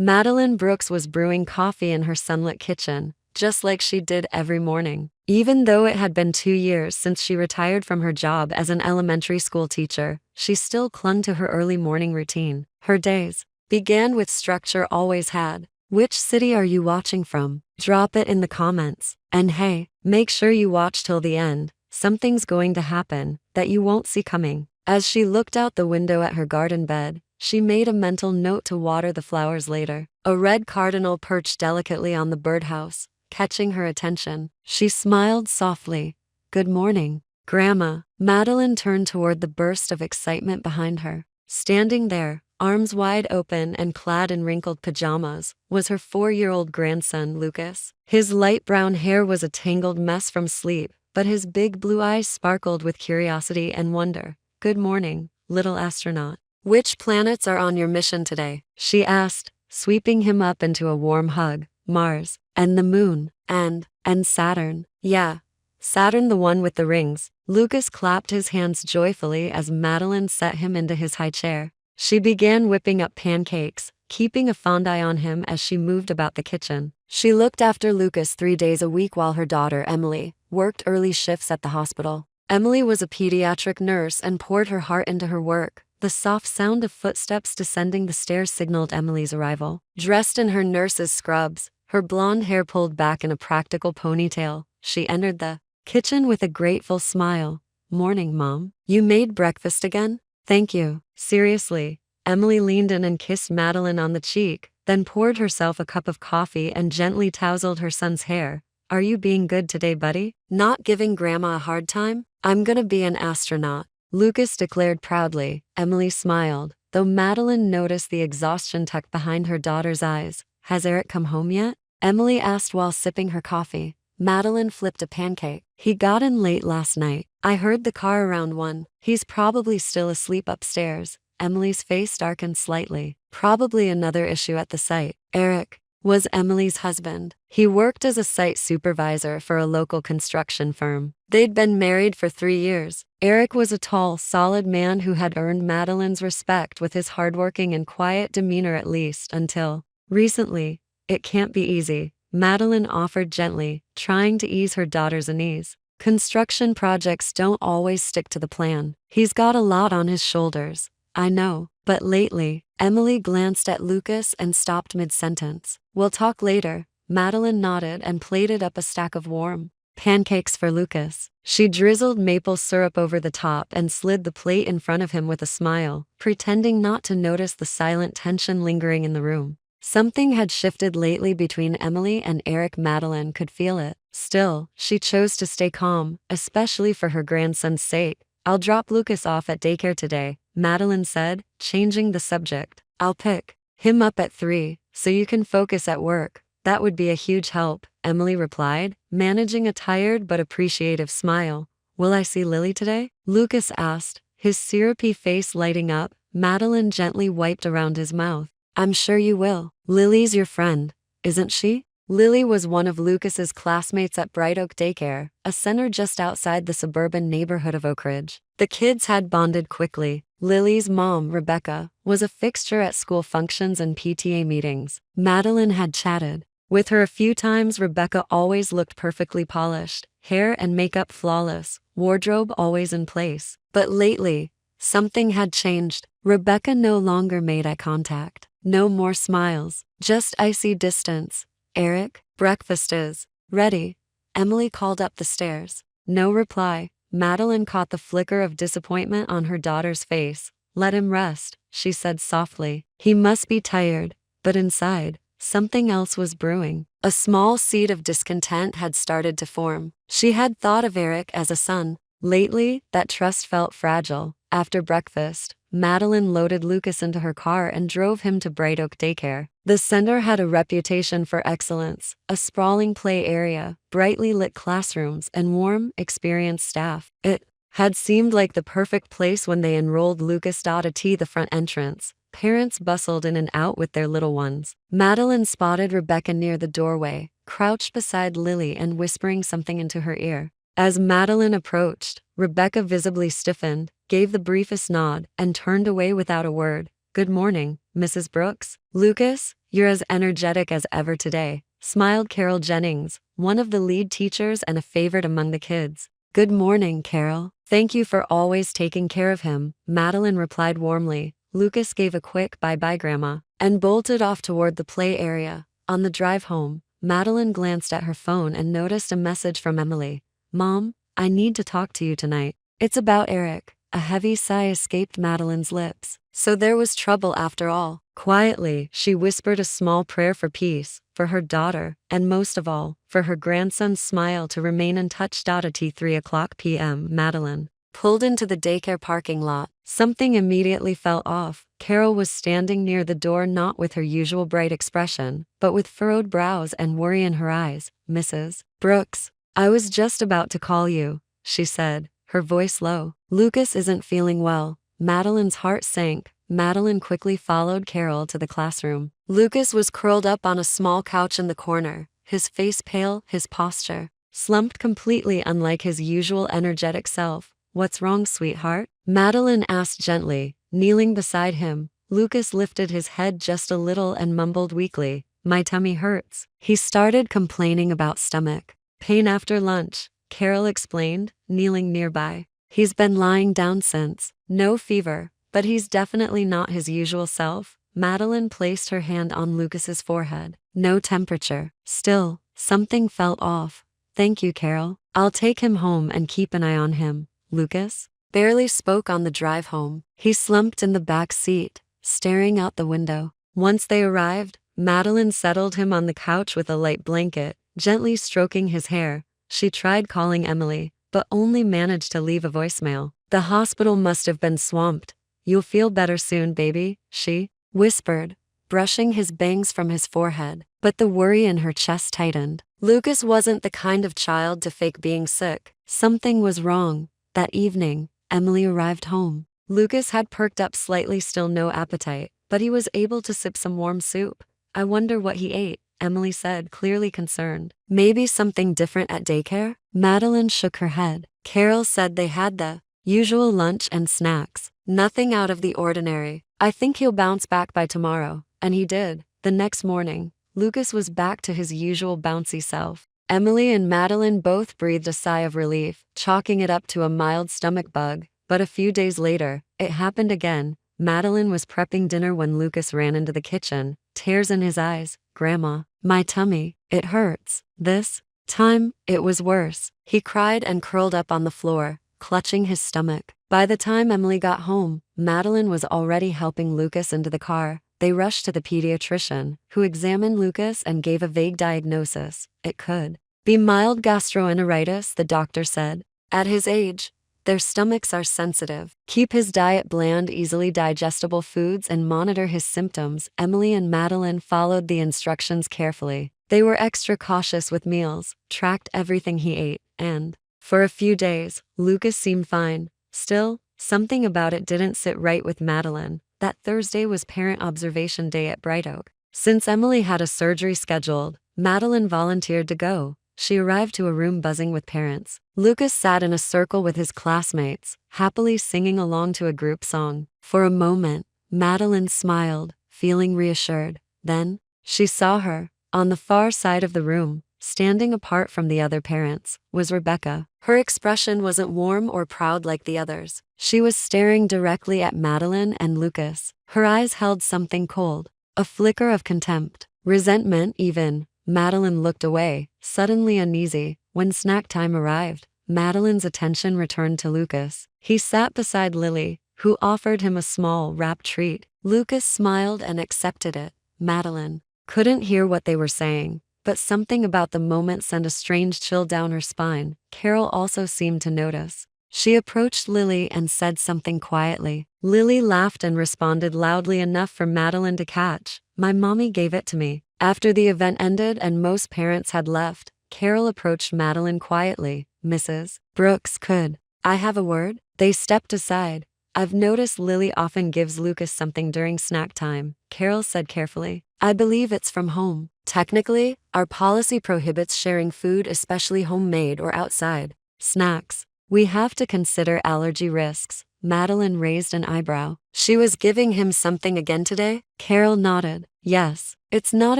Madeline Brooks was brewing coffee in her sunlit kitchen, just like she did every morning. Even though it had been 2 years since she retired from her job as an elementary school teacher, she still clung to her early morning routine. Her days began with structure always had. Which city are you watching from? Drop it in the comments. And hey, make sure you watch till the end. Something's going to happen that you won't see coming. As she looked out the window at her garden bed, she made a mental note to water the flowers later. A red cardinal perched delicately on the birdhouse, catching her attention. She smiled softly. Good morning, Grandma. Madeline turned toward the burst of excitement behind her. Standing there, arms wide open and clad in wrinkled pajamas, was her 4-year-old grandson, Lucas. His light brown hair was a tangled mess from sleep, but his big blue eyes sparkled with curiosity and wonder. Good morning, little astronaut. Which planets are on your mission today? She asked, sweeping him up into a warm hug. Mars, and the moon, and Saturn. Yeah, Saturn, the one with the rings. Lucas clapped his hands joyfully as Madeline set him into his high chair. She began whipping up pancakes, keeping a fond eye on him as she moved about the kitchen. She looked after Lucas 3 days a week while her daughter, Emily, worked early shifts at the hospital. Emily was a pediatric nurse and poured her heart into her work. The soft sound of footsteps descending the stairs signaled Emily's arrival. Dressed in her nurse's scrubs, her blonde hair pulled back in a practical ponytail, she entered the kitchen with a grateful smile. Morning, Mom. You made breakfast again? Thank you. Seriously. Emily leaned in and kissed Madeline on the cheek, then poured herself a cup of coffee and gently tousled her son's hair. Are you being good today, buddy? Not giving Grandma a hard time? I'm gonna be an astronaut, Lucas declared proudly. Emily smiled, though Madeline noticed the exhaustion tucked behind her daughter's eyes. Has Eric come home yet? Emily asked while sipping her coffee. Madeline flipped a pancake. He got in late last night. I heard the car around 1. He's probably still asleep upstairs. Emily's face darkened slightly. Probably another issue at the site. Eric was Emily's husband. He worked as a site supervisor for a local construction firm. They'd been married for 3 years. Eric was a tall, solid man who had earned Madeline's respect with his hardworking and quiet demeanor, at least until recently. It can't be easy, Madeline offered gently, trying to ease her daughter's unease. Construction projects don't always stick to the plan. He's got a lot on his shoulders. I know, but lately, Emily glanced at Lucas and stopped mid-sentence. We'll talk later. Madeline nodded and plated up a stack of warm pancakes for Lucas. She drizzled maple syrup over the top and slid the plate in front of him with a smile, pretending not to notice the silent tension lingering in the room. Something had shifted lately between Emily and Eric. Madeline could feel it. Still, she chose to stay calm, especially for her grandson's sake. I'll drop Lucas off at daycare today, Madeline said, changing the subject. I'll pick him up at 3, so you can focus at work. That would be a huge help, Emily replied, managing a tired but appreciative smile. Will I see Lily today? Lucas asked, his syrupy face lighting up. Madeline gently wiped around his mouth. I'm sure you will. Lily's your friend, isn't she? Lily was one of Lucas's classmates at Bright Oak Daycare, a center just outside the suburban neighborhood of Oak Ridge. The kids had bonded quickly. Lily's mom, Rebecca, was a fixture at school functions and PTA meetings. Madeline had chatted with her a few times. Rebecca always looked perfectly polished, hair and makeup flawless, wardrobe always in place. But lately, something had changed. Rebecca no longer made eye contact. No more smiles, just icy distance. Eric, breakfast is ready. Emily called up the stairs. No reply. Madeline caught the flicker of disappointment on her daughter's face. Let him rest, she said softly. He must be tired. But inside, something else was brewing. A small seed of discontent had started to form. She had thought of Eric as a son. Lately, that trust felt fragile. After breakfast, Madeline loaded Lucas into her car and drove him to Bright Oak Daycare. The center had a reputation for excellence, a sprawling play area, brightly lit classrooms, and warm, experienced staff. It had seemed like the perfect place when they enrolled Lucas. At the front entrance, parents bustled in and out with their little ones. Madeline spotted Rebecca near the doorway, crouched beside Lily and whispering something into her ear. As Madeline approached, Rebecca visibly stiffened, gave the briefest nod, and turned away without a word. "Good morning, Mrs. Brooks." "Lucas, you're as energetic as ever today," smiled Carol Jennings, one of the lead teachers and a favorite among the kids. "Good morning, Carol. Thank you for always taking care of him," Madeline replied warmly. Lucas gave a quick bye-bye, Grandma, and bolted off toward the play area. On the drive home, Madeline glanced at her phone and noticed a message from Emily. "Mom, I need to talk to you tonight." "It's about Eric." A heavy sigh escaped Madeline's lips. So there was trouble after all. Quietly, she whispered a small prayer for peace, for her daughter, and most of all, for her grandson's smile to remain untouched. At 3:00 p.m., Madeline pulled into the daycare parking lot. Something immediately fell off. Carol was standing near the door, not with her usual bright expression, but with furrowed brows and worry in her eyes. "Mrs. Brooks, I was just about to call you," she said, her voice low. "Lucas isn't feeling well." Madeline's heart sank. Madeline quickly followed Carol to the classroom. Lucas was curled up on a small couch in the corner, his face pale, his posture slumped, completely unlike his usual energetic self. "What's wrong, sweetheart?" Madeline asked gently, kneeling beside him. Lucas lifted his head just a little and mumbled weakly, "My tummy hurts." He started complaining about stomach pain after lunch, Carol explained, kneeling nearby. "He's been lying down since. No fever, but he's definitely not his usual self." Madeline placed her hand on Lucas's forehead. "No temperature." Still, something felt off. "Thank you, Carol. I'll take him home and keep an eye on him." Lucas barely spoke on the drive home. He slumped in the back seat, staring out the window. Once they arrived, Madeline settled him on the couch with a light blanket, gently stroking his hair. She tried calling Emily, but only managed to leave a voicemail. "The hospital must have been swamped. You'll feel better soon, baby," she whispered, brushing his bangs from his forehead. But the worry in her chest tightened. Lucas wasn't the kind of child to fake being sick. Something was wrong. That evening, Emily arrived home. Lucas had perked up slightly, still no appetite, but he was able to sip some warm soup. "I wonder what he ate," Emily said, clearly concerned. "Maybe something different at daycare?" Madeline shook her head. Carol said they had the usual lunch and snacks. Nothing out of the ordinary. "I think he'll bounce back by tomorrow." And he did. The next morning, Lucas was back to his usual bouncy self. Emily and Madeline both breathed a sigh of relief, chalking it up to a mild stomach bug. But a few days later, it happened again. Madeline was prepping dinner when Lucas ran into the kitchen, tears in his eyes. "Grandma, my tummy, it hurts." This time, it was worse. He cried and curled up on the floor, clutching his stomach. By the time Emily got home, Madeline was already helping Lucas into the car. They rushed to the pediatrician, who examined Lucas and gave a vague diagnosis. It could be mild gastroenteritis, the doctor said. At his age, their stomachs are sensitive. Keep his diet bland, easily digestible foods and monitor his symptoms. Emily and Madeline followed the instructions carefully. They were extra cautious with meals, tracked everything he ate, and for a few days, Lucas seemed fine. Still, something about it didn't sit right with Madeline. That Thursday was parent observation day at Bright Oak. Since Emily had a surgery scheduled, Madeline volunteered to go. She arrived to a room buzzing with parents. Lucas sat in a circle with his classmates, happily singing along to a group song. For a moment, Madeline smiled, feeling reassured. Then, she saw her. On the far side of the room, standing apart from the other parents, was Rebecca. Her expression wasn't warm or proud like the others. She was staring directly at Madeline and Lucas. Her eyes held something cold, a flicker of contempt, resentment even. Madeline looked away, suddenly uneasy. When snack time arrived, Madeline's attention returned to Lucas. He sat beside Lily, who offered him a small, wrapped treat. Lucas smiled and accepted it. Madeline couldn't hear what they were saying, but something about the moment sent a strange chill down her spine. Carol also seemed to notice. She approached Lily and said something quietly. Lily laughed and responded loudly enough for Madeline to catch. "My mommy gave it to me." After the event ended and most parents had left, Carol approached Madeline quietly. "Mrs. Brooks, could I have a word?" They stepped aside. "I've noticed Lily often gives Lucas something during snack time," Carol said carefully. "I believe it's from home. Technically, our policy prohibits sharing food, especially homemade or outside snacks. We have to consider allergy risks." Madeline raised an eyebrow. She was giving him something again today? Carol nodded. Yes, it's not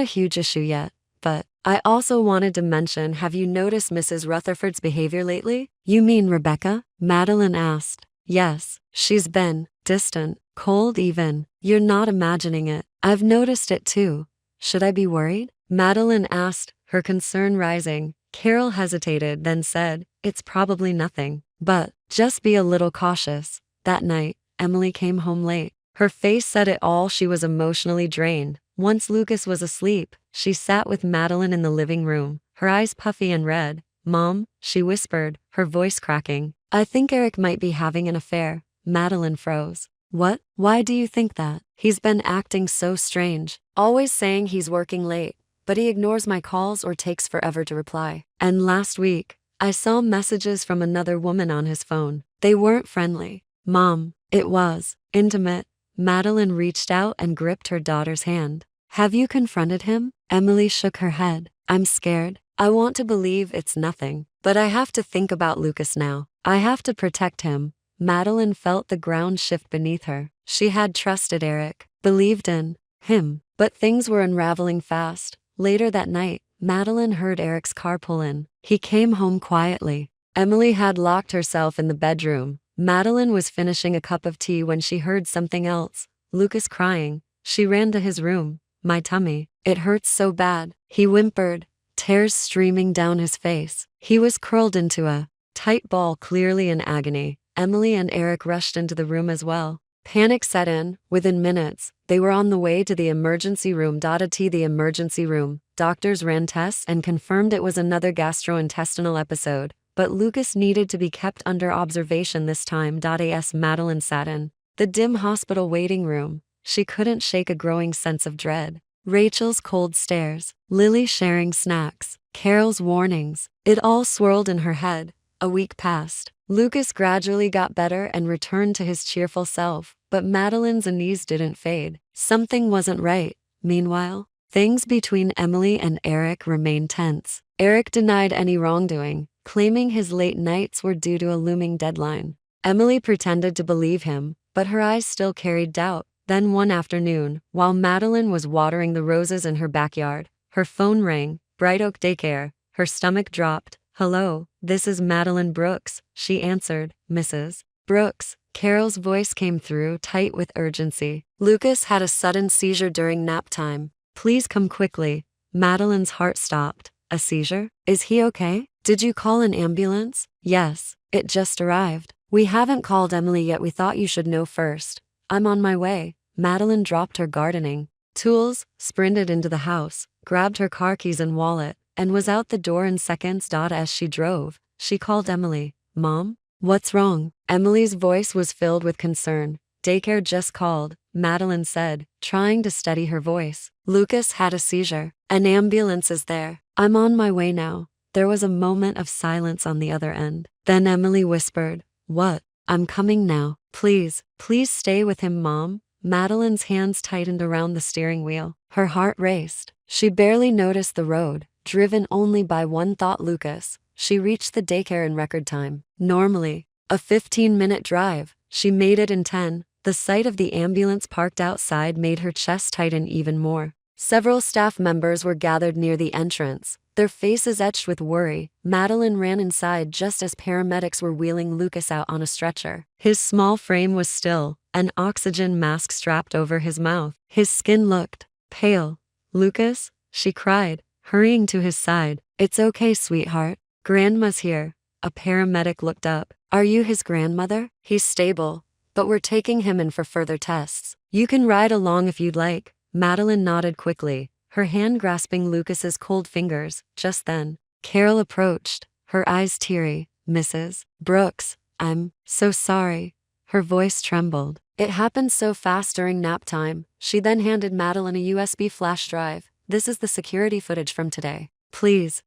a huge issue yet, but I also wanted to mention, have you noticed Mrs. Rutherford's behavior lately? You mean Rebecca? Madeline asked. Yes, she's been distant, cold even. You're not imagining it. I've noticed it too. Should I be worried? Madeline asked, her concern rising. Carol hesitated, then said, it's probably nothing, but just be a little cautious. That night, Emily came home late. Her face said it all. She was emotionally drained. Once Lucas was asleep, she sat with Madeline in the living room, her eyes puffy and red. Mom, she whispered, her voice cracking. I think Eric might be having an affair. Madeline froze. What? Why do you think that? He's been acting so strange, always saying he's working late, but he ignores my calls or takes forever to reply. And last week, I saw messages from another woman on his phone. They weren't friendly. Mom, it was intimate. Madeline reached out and gripped her daughter's hand. Have you confronted him? Emily shook her head. I'm scared. I want to believe it's nothing, but I have to think about Lucas now. I have to protect him. Madeline felt the ground shift beneath her. She had trusted Eric, believed in him, but things were unraveling fast. Later that night, Madeline heard Eric's car pull in. He came home quietly. Emily had locked herself in the bedroom. Madeline was finishing a cup of tea when she heard something else. Lucas crying. She ran to his room. My tummy. It hurts so bad. He whimpered, tears streaming down his face. He was curled into a tight ball, clearly in agony. Emily and Eric rushed into the room as well. Panic set in. Within minutes, they were on the way to the emergency room. The emergency room. Doctors ran tests and confirmed it was another gastrointestinal episode, but Lucas needed to be kept under observation this time. As Madeline sat in the dim hospital waiting room, she couldn't shake a growing sense of dread. Rachel's cold stares, Lily sharing snacks, Carol's warnings. It all swirled in her head. A week passed. Lucas gradually got better and returned to his cheerful self, but Madeline's unease didn't fade. Something wasn't right. Meanwhile, things between Emily and Eric remained tense. Eric denied any wrongdoing, claiming his late nights were due to a looming deadline. Emily pretended to believe him, but her eyes still carried doubt. Then one afternoon, while Madeline was watering the roses in her backyard, her phone rang. Bright Oak Daycare. Her stomach dropped. Hello, this is Madeline Brooks, she answered. Mrs. Brooks. Carol's voice came through, tight with urgency. Lucas had a sudden seizure during nap time. Please come quickly. Madeline's heart stopped. A seizure? Is he okay? Did you call an ambulance? Yes, it just arrived. We haven't called Emily yet. We thought you should know first. I'm on my way. Madeline dropped her gardening tools, sprinted into the house, grabbed her car keys and wallet, and was out the door in seconds. As she drove, she called Emily. Mom? What's wrong? Emily's voice was filled with concern. Daycare just called, Madeline said, trying to steady her voice. Lucas had a seizure. An ambulance is there. I'm on my way now. There was a moment of silence on the other end. Then Emily whispered, What? I'm coming now. Please stay with him, Mom. Madeline's hands tightened around the steering wheel. Her heart raced. She barely noticed the road, driven only by one thought, Lucas. She reached the daycare in record time. Normally a 15-minute drive, she made it in 10. The sight of the ambulance parked outside made her chest tighten even more. Several staff members were gathered near the entrance, their faces etched with worry. Madeline ran inside just as paramedics were wheeling Lucas out on a stretcher. His small frame was still, an oxygen mask strapped over his mouth. His skin looked pale. Lucas? She cried, hurrying to his side. It's okay, sweetheart. Grandma's here. A paramedic looked up. Are you his grandmother? He's stable, but we're taking him in for further tests. You can ride along if you'd like. Madeline nodded quickly, her hand grasping Lucas's cold fingers. Just then, Carol approached, her eyes teary. Mrs. Brooks, I'm so sorry. Her voice trembled. It happened so fast during nap time. She then handed Madeline a USB flash drive. This is the security footage from today. Please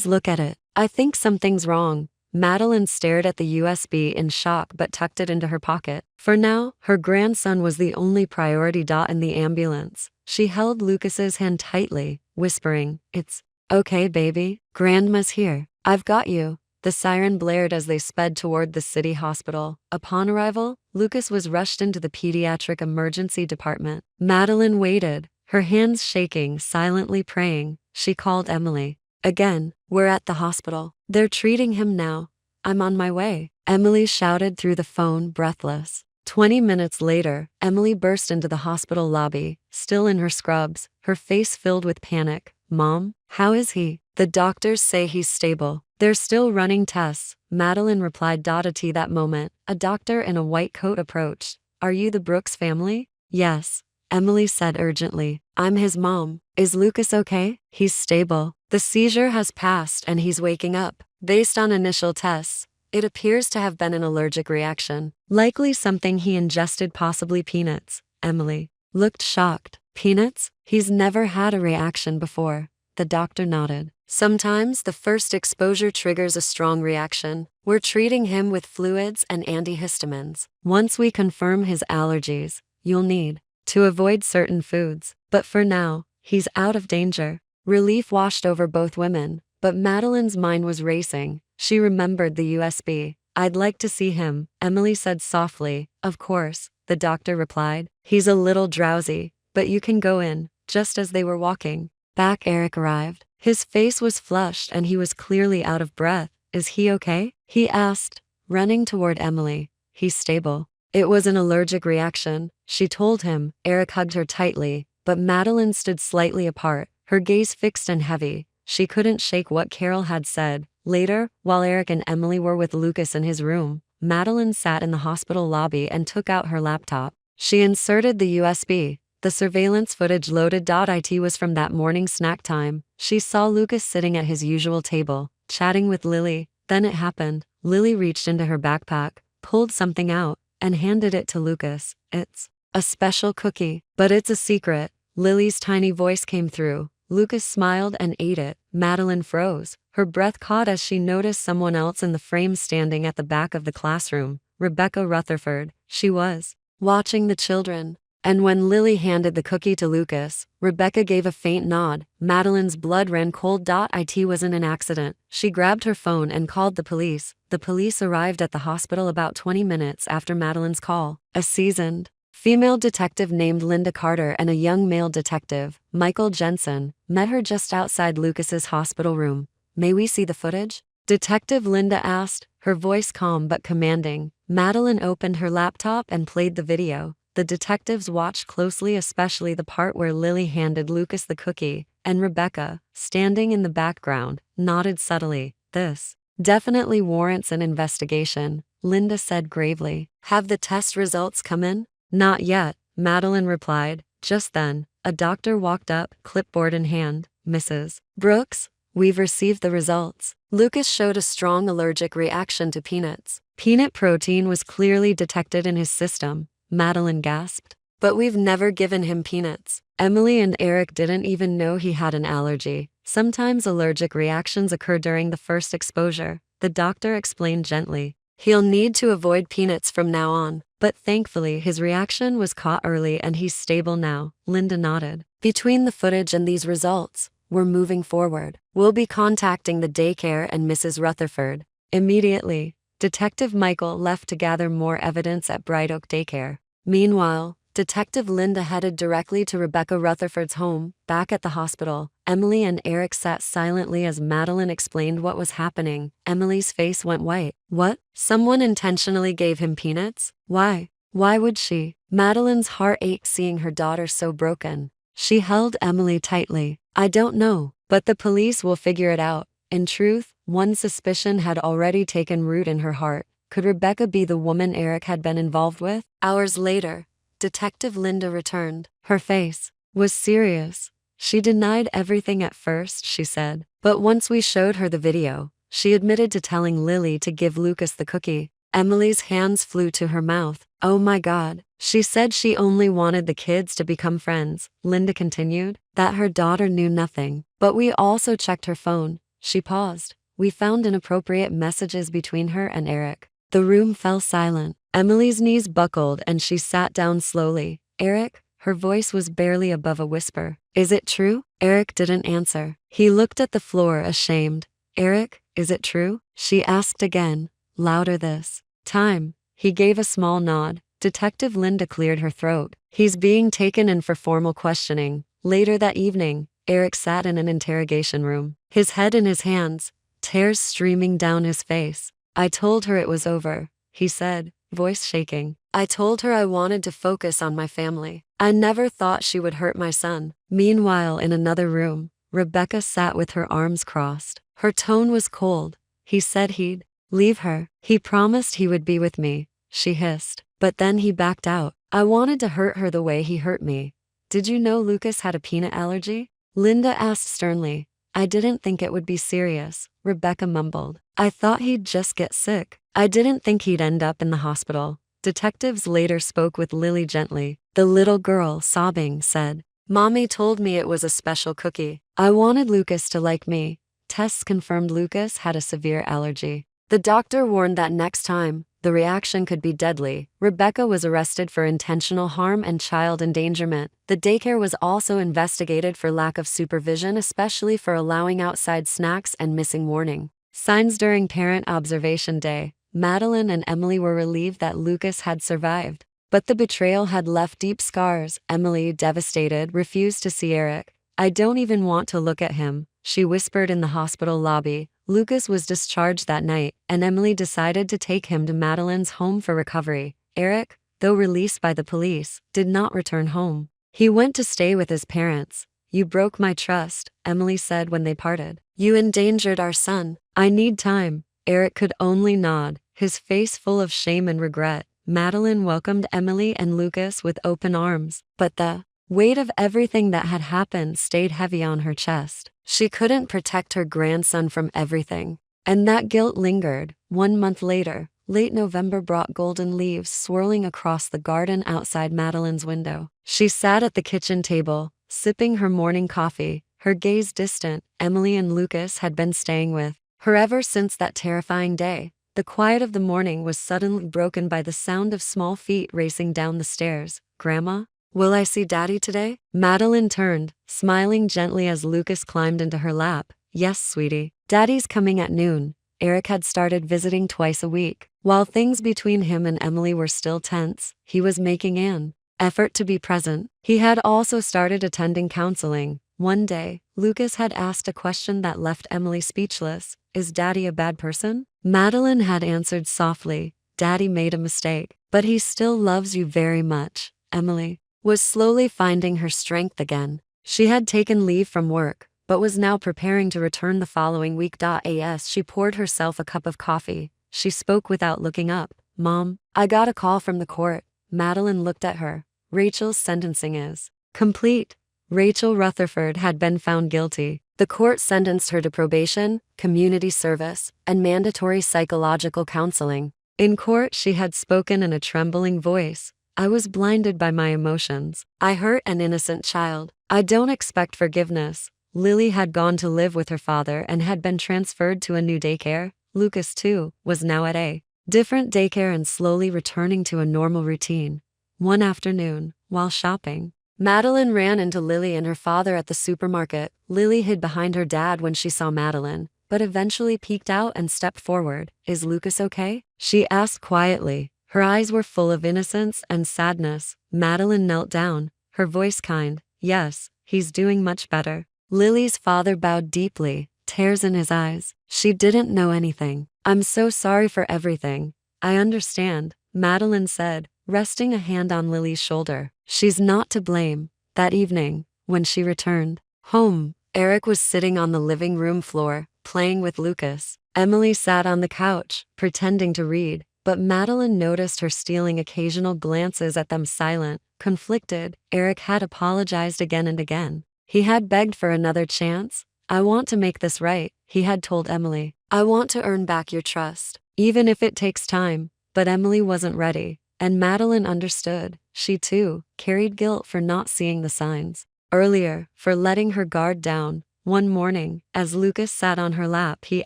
look at it. I think something's wrong. Madeline stared at the USB in shock but tucked it into her pocket. For now, her grandson was the only priority. In the ambulance, she held Lucas's hand tightly, whispering, It's okay, baby. Grandma's here. I've got you. The siren blared as they sped toward the city hospital. Upon arrival, Lucas was rushed into the pediatric emergency department. Madeline waited, her hands shaking, silently praying. She called Emily. Again, we're at the hospital. They're treating him now. I'm on my way, Emily shouted through the phone, breathless. 20 minutes later, Emily burst into the hospital lobby, still in her scrubs, her face filled with panic. Mom, how is he? The doctors say he's stable. They're still running tests, Madeline replied. At that moment, a doctor in a white coat approached. Are you the Brooks family? Yes, Emily said urgently. I'm his mom. Is Lucas okay? He's stable. The seizure has passed and he's waking up. Based on initial tests, it appears to have been an allergic reaction. Likely something he ingested, possibly peanuts. Emily looked shocked. Peanuts? He's never had a reaction before. The doctor nodded. Sometimes the first exposure triggers a strong reaction. We're treating him with fluids and antihistamines. Once we confirm his allergies, you'll need to avoid certain foods. But for now, he's out of danger. Relief washed over both women, but Madeline's mind was racing. She remembered the USB. I'd like to see him, Emily said softly. Of course, the doctor replied. He's a little drowsy, but you can go in. Just as they were walking back, Eric arrived. His face was flushed and he was clearly out of breath. Is he okay? He asked, running toward Emily. He's stable. It was an allergic reaction, she told him. Eric hugged her tightly, but Madeline stood slightly apart, her gaze fixed and heavy. She couldn't shake what Carol had said. Later, while Eric and Emily were with Lucas in his room, Madeline sat in the hospital lobby and took out her laptop. She inserted the USB. The surveillance footage loaded. It was from that morning snack time. She saw Lucas sitting at his usual table, chatting with Lily. Then it happened. Lily reached into her backpack, pulled something out, and handed it to Lucas. It's a special cookie, but it's a secret. Lily's tiny voice came through. Lucas smiled and ate it. Madeline froze. Her breath caught as she noticed someone else in the frame standing at the back of the classroom. Rebecca Rutherford. She was watching the children. And when Lily handed the cookie to Lucas, Rebecca gave a faint nod. Madeline's blood ran cold. It wasn't an accident. She grabbed her phone and called the police. The police arrived at the hospital about 20 minutes after Madeline's call. A seasoned female detective named Linda Carter and a young male detective, Michael Jensen, met her just outside Lucas's hospital room. May we see the footage? Detective Linda asked, her voice calm but commanding. Madeline opened her laptop and played the video. The detectives watched closely, especially the part where Lily handed Lucas the cookie, and Rebecca, standing in the background, nodded subtly. This definitely warrants an investigation, Linda said gravely. Have the test results come in? Not yet, Madeline replied. Just then, a doctor walked up, clipboard in hand. Mrs. Brooks, we've received the results. Lucas showed a strong allergic reaction to peanuts. Peanut protein was clearly detected in his system. Madeline gasped. But we've never given him peanuts. Emily and Eric didn't even know he had an allergy. Sometimes allergic reactions occur during the first exposure, the doctor explained gently. He'll need to avoid peanuts from now on. But thankfully his reaction was caught early and he's stable now, Linda nodded. Between the footage and these results, we're moving forward. We'll be contacting the daycare and Mrs. Rutherford. Immediately, Detective Michael left to gather more evidence at Bright Oak Daycare. Meanwhile, Detective Linda headed directly to Rebecca Rutherford's home. Back at the hospital, Emily and Eric sat silently as Madeline explained what was happening. Emily's face went white. What? Someone intentionally gave him peanuts? Why? Why would she? Madeline's heart ached seeing her daughter so broken. She held Emily tightly. I don't know, but the police will figure it out. In truth, one suspicion had already taken root in her heart. Could Rebecca be the woman Eric had been involved with? Hours later, Detective Linda returned. Her face was serious. She denied everything at first, she said. But once we showed her the video, she admitted to telling Lily to give Lucas the cookie. Emily's hands flew to her mouth. Oh my God. She said she only wanted the kids to become friends. Linda continued that her daughter knew nothing. But we also checked her phone. She paused. We found inappropriate messages between her and Eric. The room fell silent. Emily's knees buckled and she sat down slowly. Eric, her voice was barely above a whisper. Is it true? Eric didn't answer. He looked at the floor ashamed. Eric, is it true? she asked again, louder this time. He gave a small nod. Detective Linda cleared her throat. He's being taken in for formal questioning. Later that evening, Eric sat in an interrogation room, his head in his hands, tears streaming down his face. I told her it was over, he said, voice shaking. I told her I wanted to focus on my family. I never thought she would hurt my son. Meanwhile, in another room, Rebecca sat with her arms crossed. Her tone was cold. He said he'd leave her. He promised he would be with me, she hissed. But then he backed out. I wanted to hurt her the way he hurt me. Did you know Lucas had a peanut allergy? Linda asked sternly. I didn't think it would be serious, Rebecca mumbled. I thought he'd just get sick. I didn't think he'd end up in the hospital. Detectives later spoke with Lily gently. The little girl, sobbing, said, Mommy told me it was a special cookie. I wanted Lucas to like me. Tests confirmed Lucas had a severe allergy. The doctor warned that next time, the reaction could be deadly. Rebecca was arrested for intentional harm and child endangerment. The daycare was also investigated for lack of supervision, especially for allowing outside snacks and missing warning signs during Parent Observation Day. Madeline and Emily were relieved that Lucas had survived. But the betrayal had left deep scars. Emily, devastated, refused to see Eric. I don't even want to look at him, she whispered in the hospital lobby. Lucas was discharged that night, and Emily decided to take him to Madeline's home for recovery. Eric, though released by the police, did not return home. He went to stay with his parents. You broke my trust, Emily said when they parted. You endangered our son. I need time. Eric could only nod, his face full of shame and regret. Madeline welcomed Emily and Lucas with open arms, but the weight of everything that had happened stayed heavy on her chest. She couldn't protect her grandson from everything, and that guilt lingered. 1 month later, late November brought golden leaves swirling across the garden outside Madeline's window. She sat at the kitchen table, sipping her morning coffee, her gaze distant. Emily and Lucas had been staying with her ever since that terrifying day. The quiet of the morning was suddenly broken by the sound of small feet racing down the stairs. Grandma? Will I see Daddy today? Madeline turned, smiling gently as Lucas climbed into her lap. Yes, sweetie. Daddy's coming at noon. Eric had started visiting twice a week. While things between him and Emily were still tense, he was making an effort to be present. He had also started attending counseling. One day, Lucas had asked a question that left Emily speechless. Is Daddy a bad person? Madeline had answered softly. Daddy made a mistake, but he still loves you very much. Emily was slowly finding her strength again. She had taken leave from work, but was now preparing to return the following week. As she poured herself a cup of coffee, she spoke without looking up. Mom, I got a call from the court. Madeline looked at her. Rachel's sentencing is complete. Rachel Rutherford had been found guilty. The court sentenced her to probation, community service, and mandatory psychological counseling. In court, she had spoken in a trembling voice. I was blinded by my emotions. I hurt an innocent child. I don't expect forgiveness. Lily had gone to live with her father and had been transferred to a new daycare. Lucas, too, was now at a different daycare and slowly returning to a normal routine. One afternoon, while shopping, Madeline ran into Lily and her father at the supermarket. Lily hid behind her dad when she saw Madeline, but eventually peeked out and stepped forward. Is Lucas okay? She asked quietly. Her eyes were full of innocence and sadness. Madeline knelt down, her voice kind. Yes, he's doing much better. Lily's father bowed deeply, tears in his eyes. She didn't know anything. I'm so sorry for everything. I understand, Madeline said, resting a hand on Lily's shoulder. She's not to blame. That evening, when she returned home, Eric was sitting on the living room floor, playing with Lucas. Emily sat on the couch, pretending to read, but Madeline noticed her stealing occasional glances at them, silent, conflicted. Eric had apologized again and again. He had begged for another chance. I want to make this right, he had told Emily. I want to earn back your trust, even if it takes time. But Emily wasn't ready, and Madeline understood. She too carried guilt for not seeing the signs earlier, for letting her guard down. One morning, as Lucas sat on her lap, he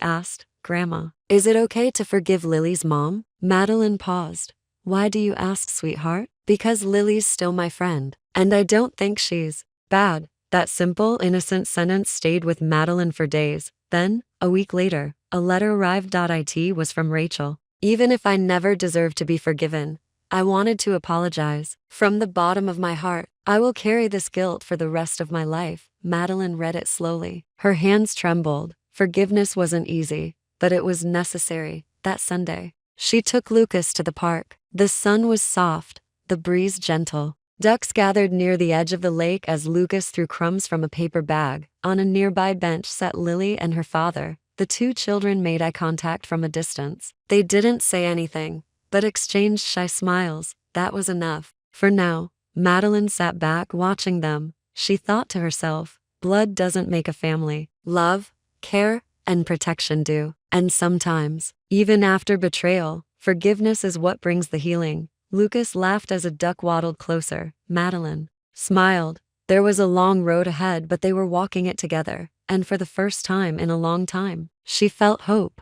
asked, Grandma, is it okay to forgive Lily's mom? Madeline paused. Why do you ask, sweetheart? Because Lily's still my friend, and I don't think she's bad. That simple, innocent sentence stayed with Madeline for days. Then, a week later, A letter arrived. It was from Rachel. Even if I never deserved to be forgiven, I wanted to apologize. From the bottom of my heart, I will carry this guilt for the rest of my life. Madeline read it slowly. Her hands trembled. Forgiveness wasn't easy, but it was necessary. That Sunday, she took Lucas to the park. The sun was soft, the breeze gentle. Ducks gathered near the edge of the lake as Lucas threw crumbs from a paper bag. On a nearby bench sat Lily and her father. The two children made eye contact from a distance. They didn't say anything, but exchanged shy smiles. That was enough. For now, Madeline sat back watching them. She thought to herself, blood doesn't make a family. Love, care, and protection do. And sometimes, even after betrayal, forgiveness is what brings the healing. Lucas laughed as a duck waddled closer. Madeline smiled. There was a long road ahead, but they were walking it together. And for the first time in a long time, she felt hope.